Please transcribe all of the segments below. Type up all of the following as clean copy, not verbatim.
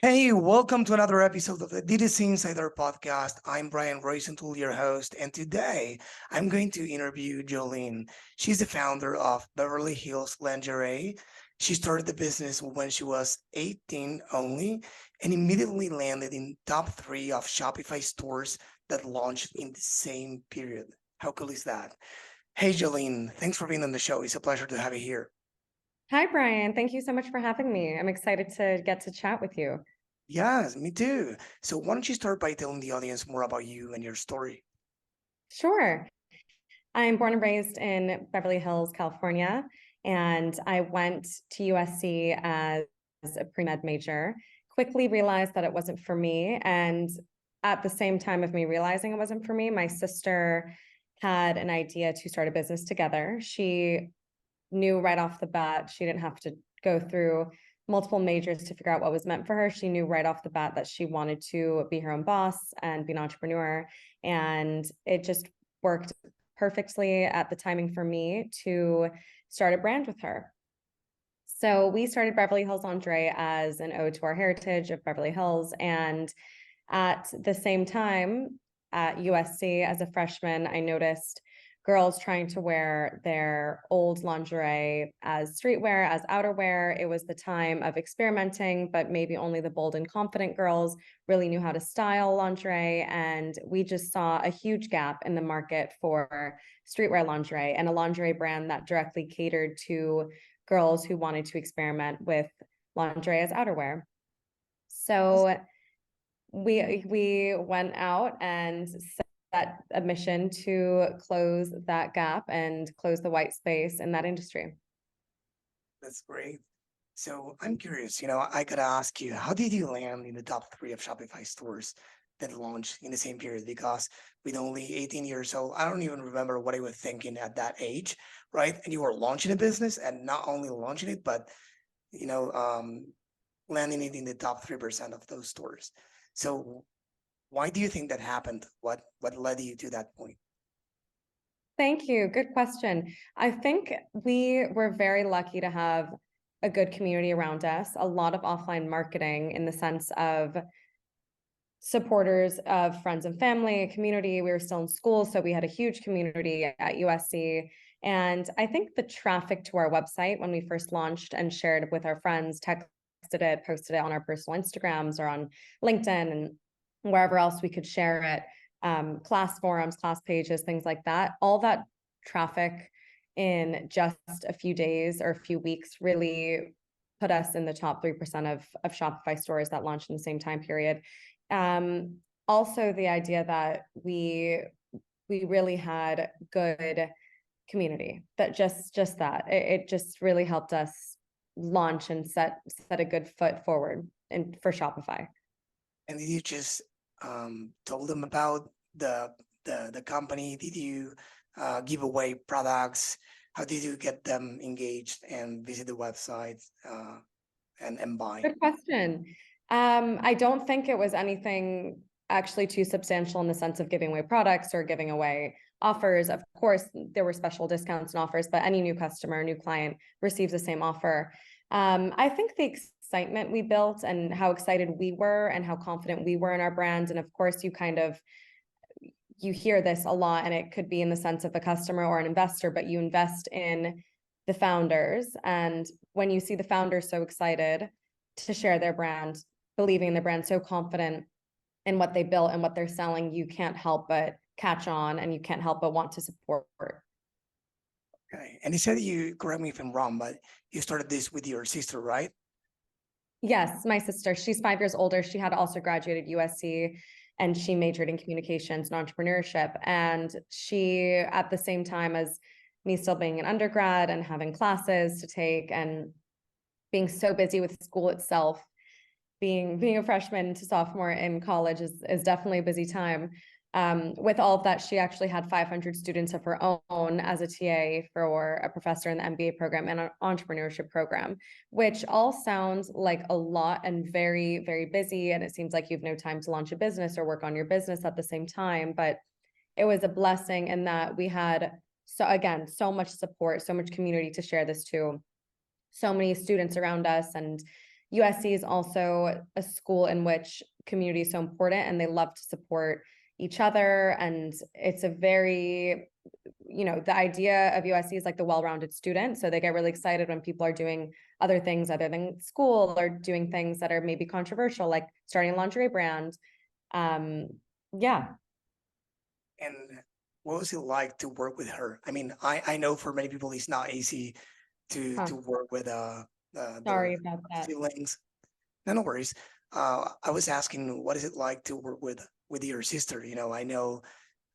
Hey, welcome to another episode of the DTC Insider podcast. I'm Roisentul, your host, and today I'm going to interview Joline. She's the founder of Beverly Hills Lingerie. She started the business when she was 18 only and immediately landed in top three of Shopify stores that launched in the same period. How cool is that? Hey, Joline, thanks for being on the show. It's a pleasure to have you here. Hi, Brian. Thank you so much for having me. I'm excited to get to chat with you. Yes, me too. So why don't you start by telling the audience more about you and your story? Sure. I'm born and raised in Beverly Hills, California, and I went to USC as a pre-med major. Quickly realized that it wasn't for me. And at the same time of me realizing it wasn't for me, my sister had an idea to start a business together. She knew right off the bat she didn't have to go through multiple majors to figure out what was meant for her. She knew right off the bat that she wanted to be her own boss and be an entrepreneur. And it just worked perfectly at the timing for me to start a brand with her. So we started Beverly Hills Lingerie as an ode to our heritage of Beverly Hills. And at the same time, at USC as a freshman, I noticed girls trying to wear their old lingerie as streetwear, as outerwear. It was the time of experimenting, but maybe only the bold and confident girls really knew how to style lingerie. And we just saw a huge gap in the market for streetwear lingerie and a lingerie brand that directly catered to girls who wanted to experiment with lingerie as outerwear. So we went out and set a mission to close that gap and close the white space in that industry. That's great. So I'm curious, I gotta ask you, how did you land in the top three of Shopify stores that launched in the same period? Because with only 18 years old, I don't even remember what I was thinking at that age, right? And you were launching a business and not only launching it, but you know, um, landing it in the top 3% of those stores. So why do you think that happened? What led you to that point? Thank you. Good question. I think we were very lucky to have a good community around us, a lot of offline marketing in the sense of supporters of friends and family, community. We were still in school, so we had a huge community at USC. And I think the traffic to our website when we first launched and shared with our friends, texted it, posted it on our personal Instagrams or on LinkedIn and wherever else we could share it, class forums, class pages, things like that. All that traffic in just a few days or a few weeks really put us in the top 3% of Shopify stores that launched in the same time period. Also the idea that we really had good community, that just that it just really helped us launch and set a good foot forward and for Shopify. And did you just told them about the company? Did you give away products? How did you get them engaged and visit the website and buy? Good question. I don't think it was anything actually too substantial in the sense of giving away products or giving away offers. Of course, there were special discounts and offers, but any new customer, new client receives the same offer. I think the excitement we built and how excited we were and how confident we were in our brand. And of course, you hear this a lot, and it could be in the sense of a customer or an investor, but you invest in the founders. And when you see the founders so excited to share their brand, believing in the brand, so confident in what they built and what they're selling, you can't help but catch on and you can't help but want to support. Okay. And you said, you correct me if I'm wrong, but you started this with your sister, right? Yes, my sister, she's 5 years older. She had also graduated USC and she majored in communications and entrepreneurship. And she, at the same time as me still being an undergrad and having classes to take and being so busy with school itself, being a freshman to sophomore in college is definitely a busy time. With all of that, she actually had 500 students of her own as a TA for a professor in the MBA program and an entrepreneurship program, which all sounds like a lot and very, very busy. And it seems like you have no time to launch a business or work on your business at the same time. But it was a blessing in that we had, so much support, so much community to share this to, so many students around us and USC is also a school in which community is so important and they love to support each other. And it's a very, the idea of USC is like the well-rounded student. So they get really excited when people are doing other things other than school or doing things that are maybe controversial, like starting a lingerie brand. Yeah. And what was it like to work with her? I mean, I know for many people it's not easy to work with Sorry their about that. siblings. No, no worries. I was asking, what is it like to work with your sister? I know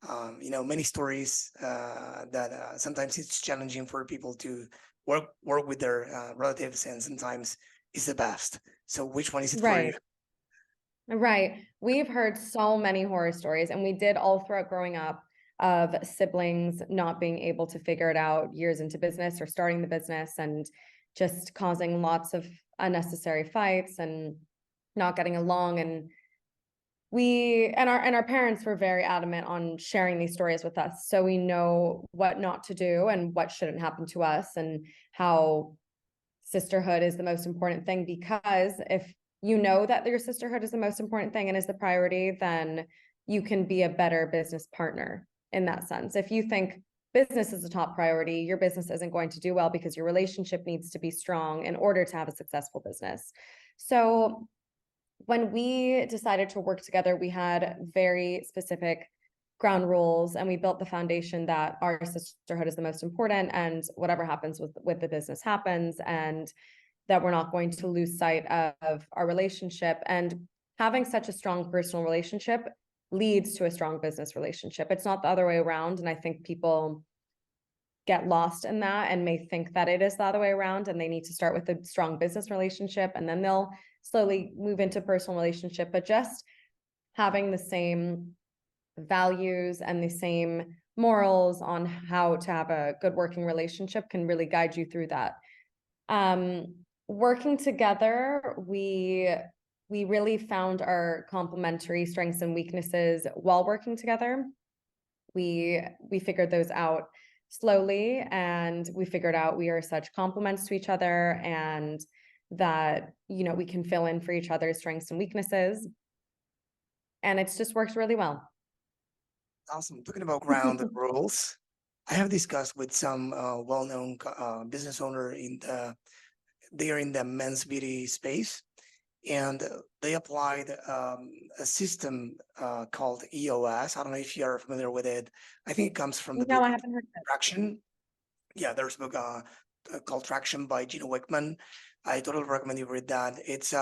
many stories that sometimes it's challenging for people to work with their relatives, and sometimes it's the best. So which one is it for you? Right. We've heard so many horror stories, and we did all throughout growing up of siblings not being able to figure it out years into business or starting the business and just causing lots of unnecessary fights and not getting along. And our parents were very adamant on sharing these stories with us, so we know what not to do and what shouldn't happen to us, and how sisterhood is the most important thing. Because if you know that your sisterhood is the most important thing and is the priority, then you can be a better business partner in that sense. If you think business is the top priority, your business isn't going to do well because your relationship needs to be strong in order to have a successful business. So when we decided to work together, we had very specific ground rules, and we built the foundation that our sisterhood is the most important, and whatever happens with the business happens, and that we're not going to lose sight of our relationship. And having such a strong personal relationship leads to a strong business relationship. It's not the other way around. And I think people get lost in that and may think that it is the other way around, and they need to start with a strong business relationship and then they'll slowly move into personal relationship. But just having the same values and the same morals on how to have a good working relationship can really guide you through that. Working together, we really found our complementary strengths and weaknesses while working together. We figured those out slowly, and we figured out we are such complements to each other, and that we can fill in for each other's strengths and weaknesses, and it's just worked really well. Awesome. Talking about ground rules, I have discussed with some well-known business owner they are in the men's beauty space, and they applied a system called EOS. I don't know if you are familiar with it. I think it comes from the No, book I haven't heard of it. Traction. Yeah, there's a book called Traction by Gino Wickman. I totally recommend you read that. It's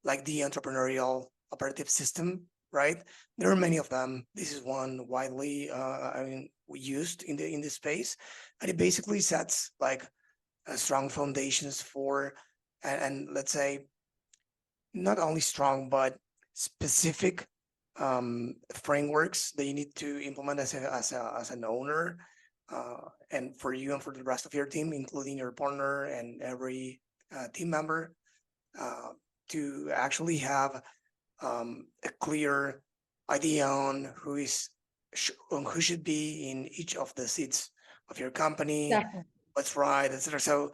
like the entrepreneurial operative system, right? There are many of them. This is one widely used in the space, and it basically sets like strong foundations for and let's say not only strong but specific frameworks that you need to implement as an owner, and for you and for the rest of your team, including your partner and every team member, to actually have a clear idea on on who should be in each of the seats of your company, Definitely. what's right, etc. So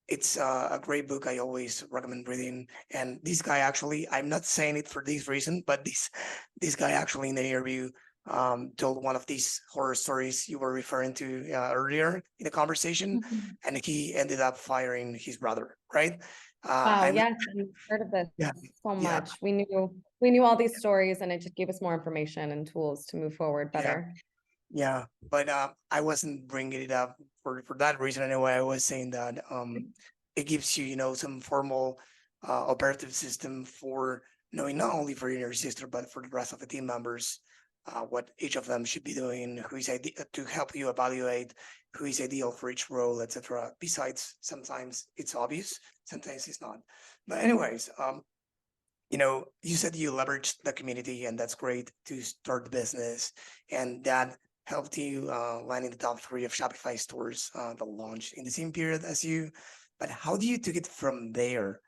it's a great book. I always recommend reading. And this guy actually, I'm not saying it for this reason, but this guy actually in the interview told one of these horror stories you were referring to earlier in the conversation, and he ended up firing his brother, right? Wow, And yes, I've heard of this yeah, so yeah, much. We knew all these stories, and it just gave us more information and tools to move forward yeah, better. yeah. But I wasn't bringing it up for that reason anyway. I was saying that it gives you, some formal operative system for knowing not only for your sister but for the rest of the team members what each of them should be doing, who is to help you evaluate who is ideal for each role, etc. Besides, sometimes it's obvious, sometimes it's not. But anyways, you said you leveraged the community, and that's great to start the business, and that helped you land in the top 3 of Shopify stores that launched in the same period as you. But how do you took it from there,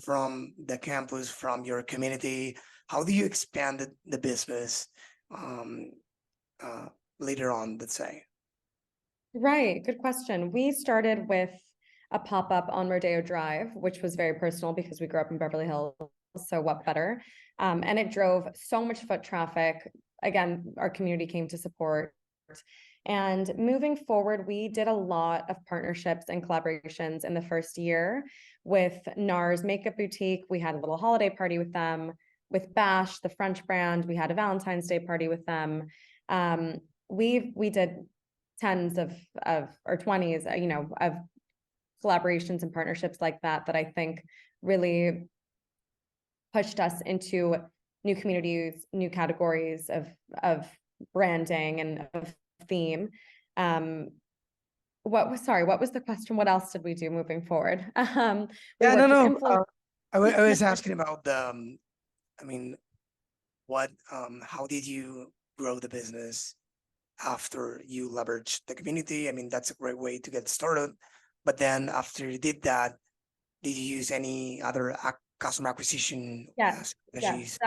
from the campus, from your community? How do you expand the business um, later on, let's say? Right, good question. We started with a pop-up on Rodeo Drive, which was very personal because we grew up in Beverly Hills. So what better? And it drove so much foot traffic. Again, our community came to support. And moving forward, we did a lot of partnerships and collaborations in the first year with NARS Makeup Boutique. We had a little holiday party with them. With Bash, the French brand, we had a Valentine's Day party with them. We did tens of or 20s, of collaborations and partnerships like that I think really pushed us into new communities, new categories of branding and of theme. What was the question? What else did we do moving forward? We Yeah, worked with no. I was asking about the, I mean, how did you grow the business after you leveraged the community? I mean, that's a great way to get started. But then after you did that, did you use any other customer acquisition Yes, strategies?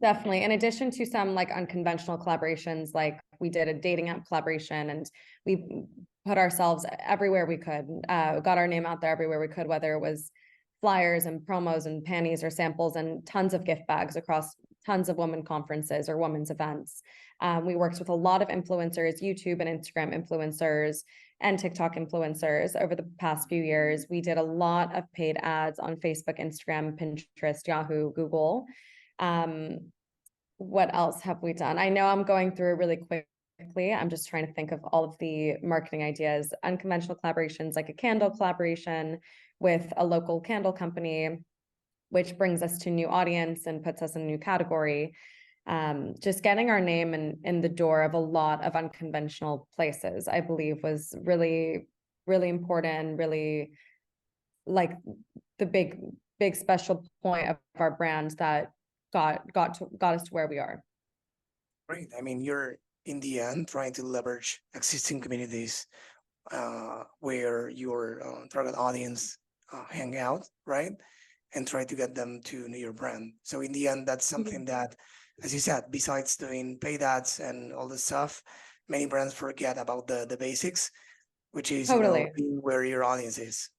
definitely. In addition to some like unconventional collaborations, like we did a dating app collaboration and we put ourselves everywhere we could, got our name out there everywhere we could, whether it was flyers and promos and panties or samples and tons of gift bags across tons of women conferences or women's events. We worked with a lot of influencers, YouTube and Instagram influencers and TikTok influencers over the past few years. We did a lot of paid ads on Facebook, Instagram, Pinterest, Yahoo, Google. What else have we done? I know I'm going through it really quickly. I'm just trying to think of all of the marketing ideas, unconventional collaborations, like a candle collaboration with a local candle company, which brings us to new audience and puts us in a new category. Just getting our name in the door of a lot of unconventional places, I believe was really, really important, really like the big special point of our brand that got us to where we are. Great. I mean, you're in the end trying to leverage existing communities where your target audience hang out, right? And try to get them to know your brand. So in the end, that's something that, as you said, besides doing paid ads and all this stuff, many brands forget about the basics, which is Totally. being where your audience is.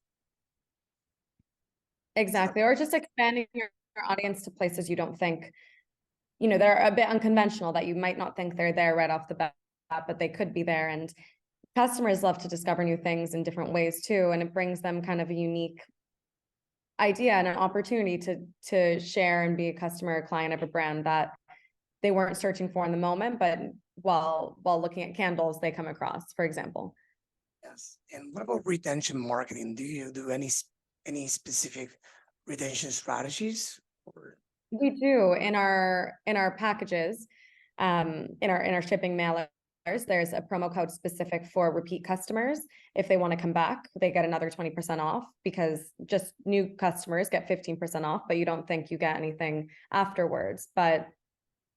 Exactly. Or just expanding your audience to places you don't think, they're a bit unconventional, that you might not think they're there right off the bat, but they could be there. And customers love to discover new things in different ways too. And it brings them kind of a unique idea and an opportunity to share and be a customer or client of a brand that they weren't searching for in the moment, but while looking at candles, they come across, for example. Yes. And what about retention marketing? Do you do any specific retention strategies? Or We do in our packages, in our shipping mailers. There's a promo code specific for repeat customers. If they want to come back, they get another 20% off, because just new customers get 15% off, but you don't think you get anything afterwards. But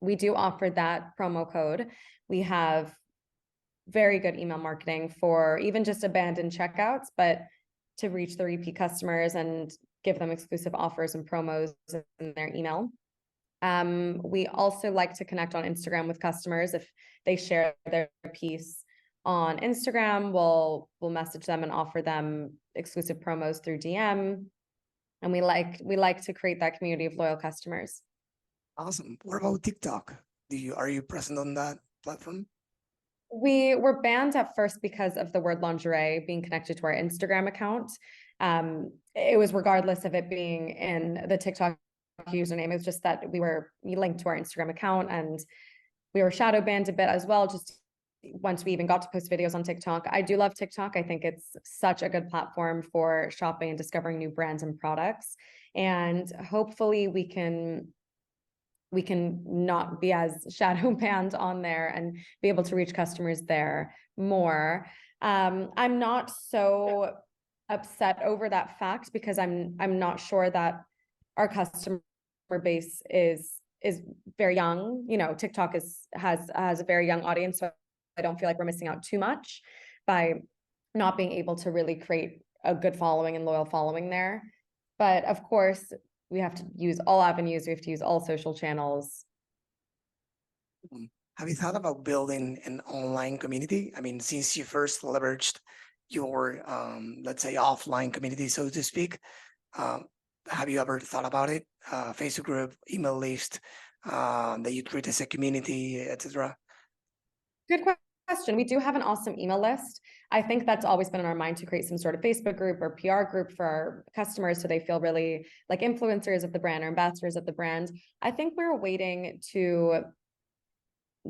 we do offer that promo code. We have very good email marketing for even just abandoned checkouts, but to reach the repeat customers and give them exclusive offers and promos in their email. We also like to connect on Instagram with customers. If they share their piece on Instagram, we'll message them and offer them exclusive promos through DM. And we like to create that community of loyal customers. awesome. What about TikTok? Are you present on that platform? We were banned at first because of the word lingerie being connected to our Instagram account. It was regardless of it being in the TikTok username. It was just that we linked to our Instagram account, and we were shadow banned a bit as well, just once we even got to post videos on TikTok. I do love TikTok. I think it's such a good platform for shopping and discovering new brands and products. And hopefully we can not be as shadow banned on there and be able to reach customers there more. I'm not so upset over that fact, because I'm not sure that our customer base is very young. TikTok has a very young audience, so I don't feel like we're missing out too much by not being able to really create a good following and loyal following there. But of course, we have to use all avenues. We have to use all social channels. Have you thought about building an online community? I mean, since you first leveraged your let's say offline community, so to speak? Um, have you ever thought about it? Facebook group, email list, that you treat as a community, etc. Good question. We do have an awesome email list. I think that's always been in our mind to create some sort of Facebook group or PR group for our customers so they feel really like influencers of the brand or ambassadors of the brand. I think we're waiting to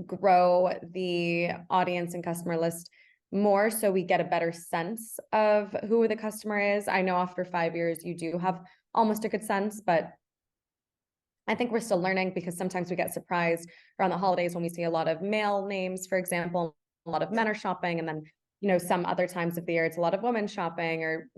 grow the audience and customer list more so we get a better sense of who the customer is. I know after 5 years, you do have almost a good sense, but I think we're still learning because sometimes we get surprised around the holidays when we see a lot of male names, for example, a lot of Yeah, men are shopping, and then, you know, some other times of the year, it's a lot of women shopping, or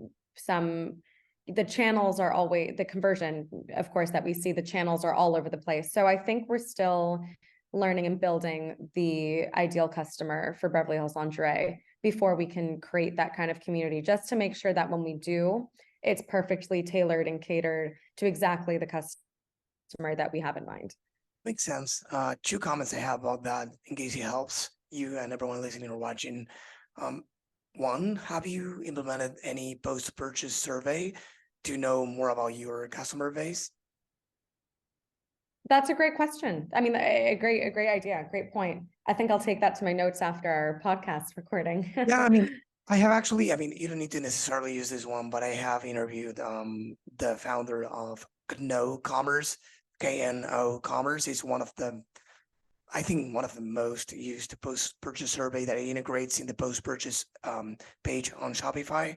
the channels are always the conversion, of course, that we see, the channels are all over the place. So I think we're still learning and building the ideal customer for Beverly Hills Lingerie before we can create that kind of community, just to make sure that when we do, it's perfectly tailored and catered to exactly the customer that we have in mind. makes sense. Two comments I have about that, in case it helps you and everyone listening or watching. Um, One, have you implemented any post-purchase survey to know more about your customer base? That's a great question. I mean, a great idea, great point. I think I'll take that to my notes after our podcast recording. Yeah, I mean, I have actually, I mean, you don't need to necessarily use this one, but I have interviewed the founder of Kno Commerce, KNO Commerce. Is one of the, I think, one of the most used post-purchase survey that it integrates in the post-purchase page on Shopify.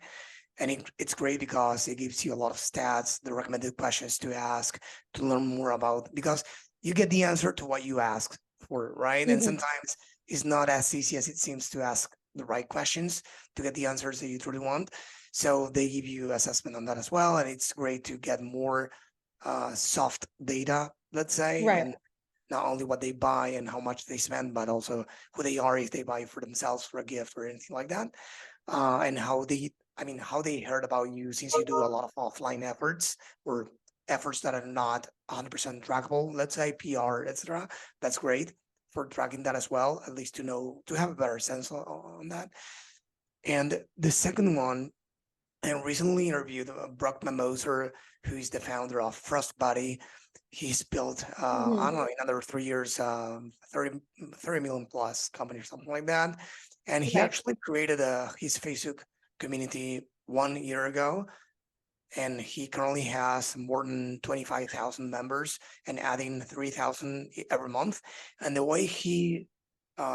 And it's great because it gives you a lot of stats, the recommended questions to ask, to learn more about, because you get the answer to what you ask for, right? And Mhm. sometimes it's not as easy as it seems to ask the right questions to get the answers that you truly want. So they give you assessment on that as well. And it's great to get more soft data, let's say, Right. and not only what they buy and how much they spend, but also who they are, if they buy for themselves for a gift or anything like that, and how they, I mean, how they heard about you, since you do a lot of offline efforts or efforts that are not 100% trackable, let's say PR, etc. That's great for tracking that as well, at least to know, to have a better sense on that. And the second one, I recently interviewed Brock Mamoser, who is the founder of Frostbody. He's built, I Mhm. don't know, in another 3 years, 30 million plus company or something like that. And he Right. actually created his Facebook community 1 year ago. And he currently has more than 25,000 members and adding 3,000 every month. And the way he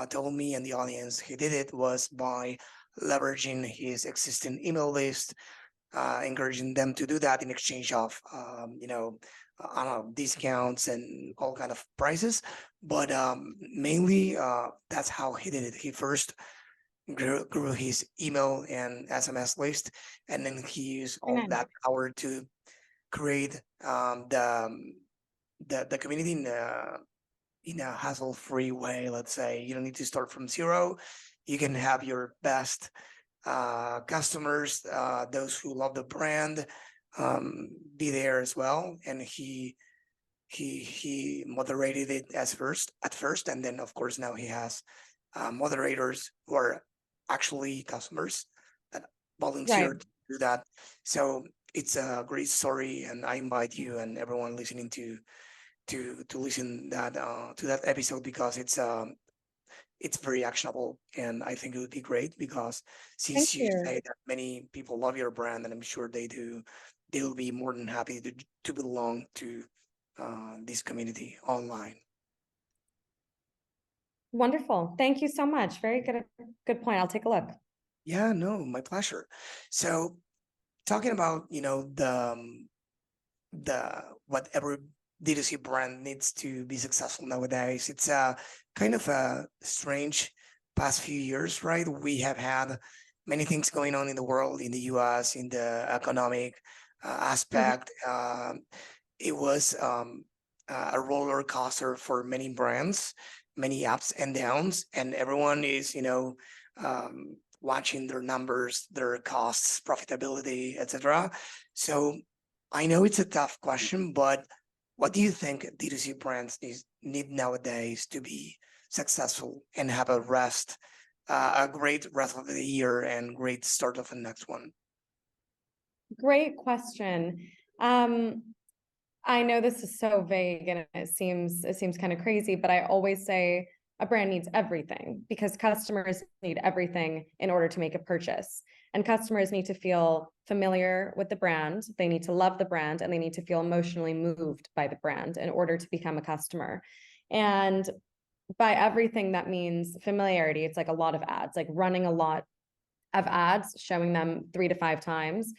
told me and the audience he did it was by leveraging his existing email list, encouraging them to do that in exchange of, I don't know, discounts and all kind of prices. But mainly, that's how he did it. He first grew his email and SMS list, and then he used Very all nice. that power to create the community in a hassle-free way. Let's say you don't need to start from zero. You can have your best customers, those who love the brand, be there as well. And he moderated it at first, and then of course now he has moderators who are actually customers that Right. volunteered to do that. So it's a great story, and I invite you and everyone listening to listen that to that episode, because it's very actionable, and I think it would be great because Thank since you you. say that many people love your brand, and I'm sure they do, they will be more than happy to belong to this community online. Wonderful. Thank you so much. Very good point. I'll take a look. Yeah, no, my pleasure. So talking about, the what every D2C brand needs to be successful nowadays, it's a kind of a strange past few years, right? We have had many things going on in the world, in the US, in the economic Mhm. aspect. It was a roller coaster for many brands, many ups and downs, and everyone is, watching their numbers, their costs, profitability, etc. So I know it's a tough question, but what do you think D2C brands need nowadays to be successful and have a rest a great rest of the year and great start of the next one. Great question. I know this is so vague and it seems kind of crazy, but I always say a brand needs everything because customers need everything in order to make a purchase. And customers need to feel familiar with the brand, they need to love the brand, and they need to feel emotionally moved by the brand in order to become a customer. And by everything, that means familiarity. It's like a lot of ads, like running a lot of ads, showing them 3 to 5 times,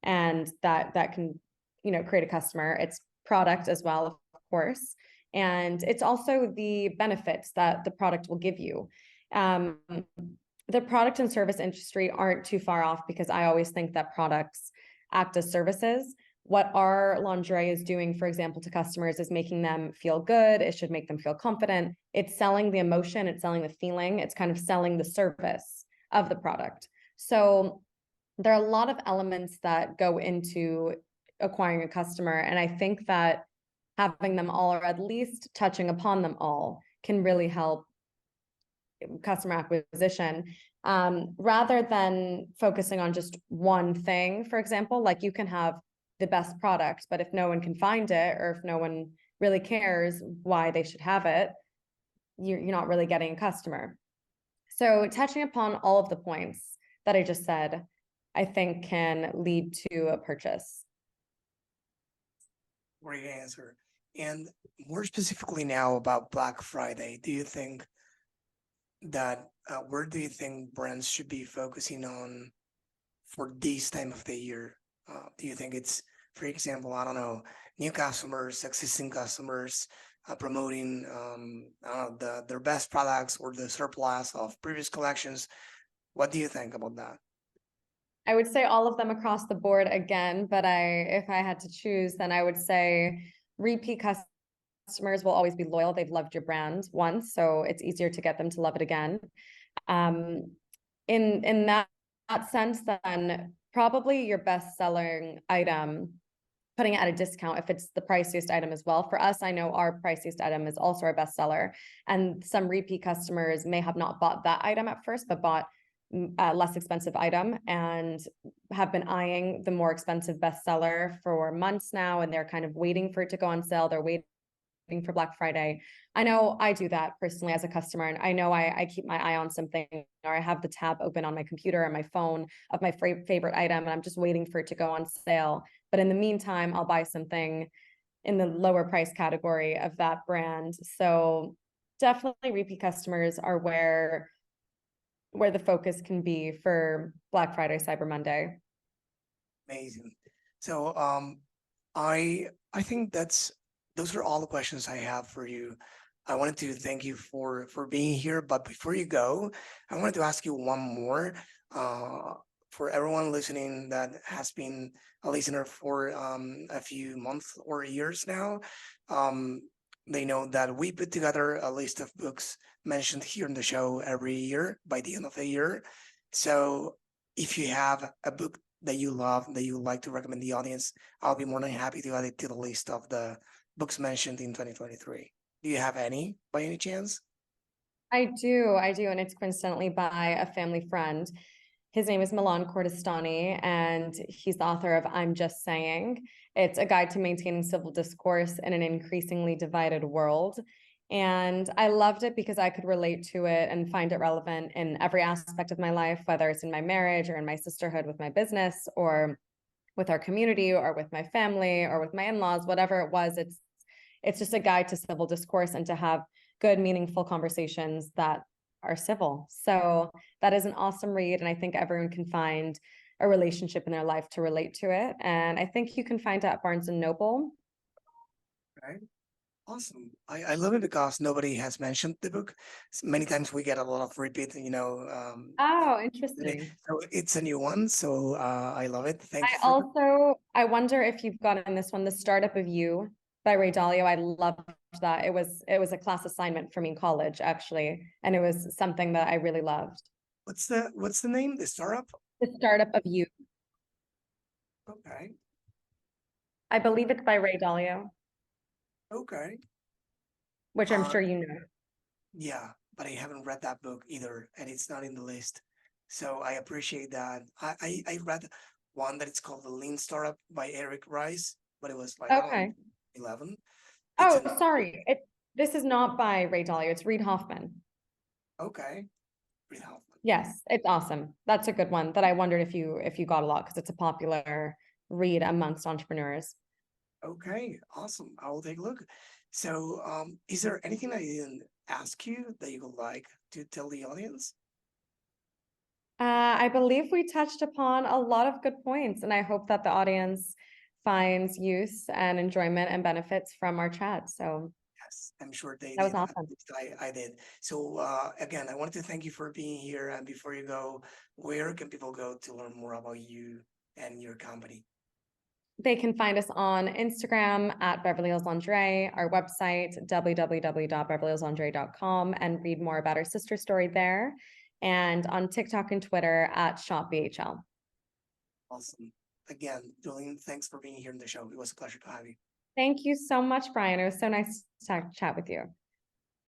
and that can, create a customer. It's product as well, of course, and it's also the benefits that the product will give you. The product and service industry aren't too far off because I always think that products act as services. What our lingerie is doing, for example, to customers is making them feel good. It should make them feel confident. It's selling the emotion, it's selling the feeling, it's kind of selling the service of the product. So there are a lot of elements that go into acquiring a customer. And I think that having them all, or at least touching upon them all, can really help customer acquisition, rather than focusing on just one thing. For example, like you can have the best product, but if no one can find it, or if no one really cares why they should have it, you're not really getting a customer. So touching upon all of the points that I just said, I think can lead to a purchase. Great answer. And more specifically now about Black Friday, do you think that where do you think brands should be focusing on for this time of the year? Do you think it's, for example, I don't know, new customers, existing customers, promoting their best products or the surplus of previous collections? What do you think about that? I would say all of them across the board again, but if I had to choose, then I would say repeat customers will always be loyal. They've loved your brand once, so it's easier to get them to love it again. In that sense, then probably your best selling item, putting it at a discount if it's the priciest item as well. For us, I know our priciest item is also our best seller, and some repeat customers may have not bought that item at first, but bought a less expensive item and have been eyeing the more expensive bestseller for months now, and they're kind of waiting for it to go on sale. They're waiting for Black Friday. I know I do that personally as a customer, and I know I keep my eye on something, or I have the tab open on my computer or my phone of my favorite item, and I'm just waiting for it to go on sale. But in the meantime, I'll buy something in the lower price category of that brand. So definitely repeat customers are where the focus can be for Black Friday, Cyber Monday. Amazing. So I think those are all the questions I have for you. I wanted to thank you for being here, but before you go, I wanted to ask you one more. For everyone listening that has been a listener for a few months or years now, they know that we put together a list of books mentioned here in the show every year by the end of the year. So if you have a book that you love, that you would like to recommend the audience, I'll be more than happy to add it to the list of the books mentioned in 2023. Do you have any by any chance? I do, and it's coincidentally by a family friend. His name is Milan Kordestani, and he's the author of I'm Just Saying. It's a guide to maintaining civil discourse in an increasingly divided world. And I loved it because I could relate to it and find it relevant in every aspect of my life, whether it's in my marriage or in my sisterhood with my business or with our community or with my family or with my in-laws, whatever it was. It's just a guide to civil discourse and to have good, meaningful conversations that are civil. So that is an awesome read. And I think everyone can find a relationship in their life to relate to it. And I think you can find it at Barnes and Noble. Right. Awesome. I love it because nobody has mentioned the book. Many times we get a lot of repeat, Oh, interesting. so it's a new one. So I love it. Thank you for I wonder if you've gotten this one, The Startup of You by Ray Dalio. I loved that. It was a class assignment for me in college, actually. And it was something that I really loved. What's the name? The Startup? The Startup of You. Okay. I believe it's by Ray Dalio, Okay. which I'm sure you know. Yeah, but I haven't read that book either, and it's not in the list. So I appreciate that. I read one that it's called The Lean Startup by Eric Rice, but it was like around Okay. 11. It's Oh, an sorry. This is not by Ray Dalio. It's Reid Hoffman. okay, pretty helpful. Yes, it's awesome. That's a good one that I wondered if you got a lot because it's a popular read amongst entrepreneurs. Okay, awesome. I will take a look. So, is there anything I didn't ask you that you would like to tell the audience? I believe we touched upon a lot of good points, and I hope that the audience finds use and enjoyment and benefits from our chat. So Yes, I'm sure they that was did. At awesome. least I did. So, again, I wanted to thank you for being here. And before you go, where can people go to learn more about you and your company? They can find us on Instagram at Beverly Hills Lingerie, our website, www.beverlyhillslingerie.com, and read more about our sister story there, and on TikTok and Twitter at ShopBHL. Awesome. Again, Joline, thanks for being here in the show. It was a pleasure to have you. Thank you so much, Brian. It was so nice to chat with you.